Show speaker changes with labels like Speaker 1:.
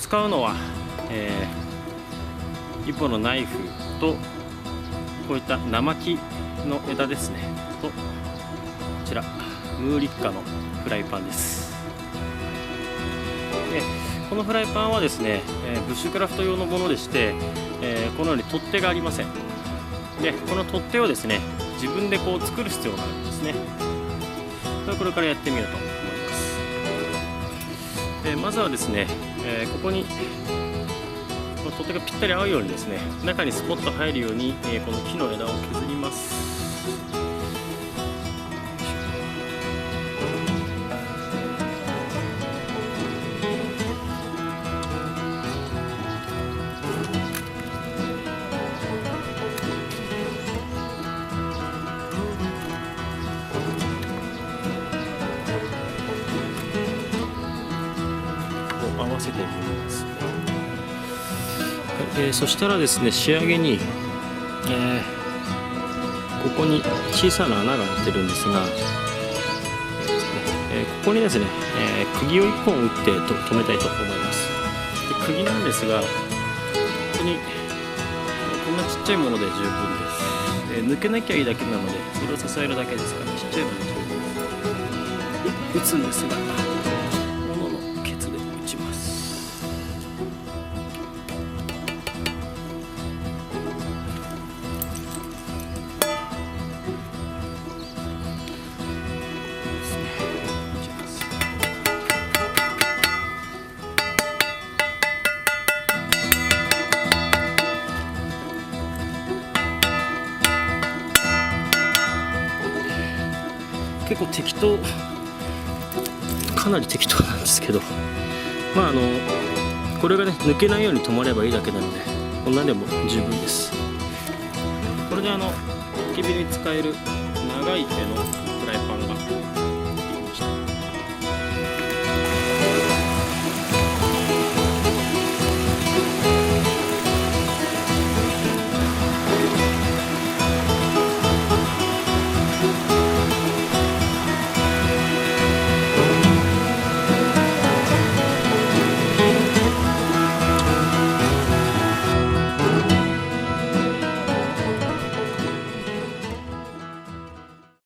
Speaker 1: 使うのは、一本のナイフとこういった生木の枝ですねと、こちらムーリッカのフライパンです。でこのフライパンはですね、ブッシュクラフト用のものでして、このように取っ手がありません。でこの取っ手をですね自分でこう作る必要があるんですね。これからやってみようと思います。まずはですね、ここにこの取っ手がぴったり合うようにですね、中にスポッと入るように、この木の枝を削ります。合わせてみます。そしたらですね、仕上げに、ここに小さな穴が開いてるんですが、ここにですね、釘を1本打って留めたいと思います。で釘なんですが、ここにこんなちっちゃいもので十分です。抜けなきゃいいだけなので、それを支えるだけですから、ちっちゃいので十分です。打つんですが、物のケツで打ちます。結構適当、かなり適当なんですけど、これがね抜けないように止まればいいだけなので、こんなでも十分です。これで焚き火に使える長い毛の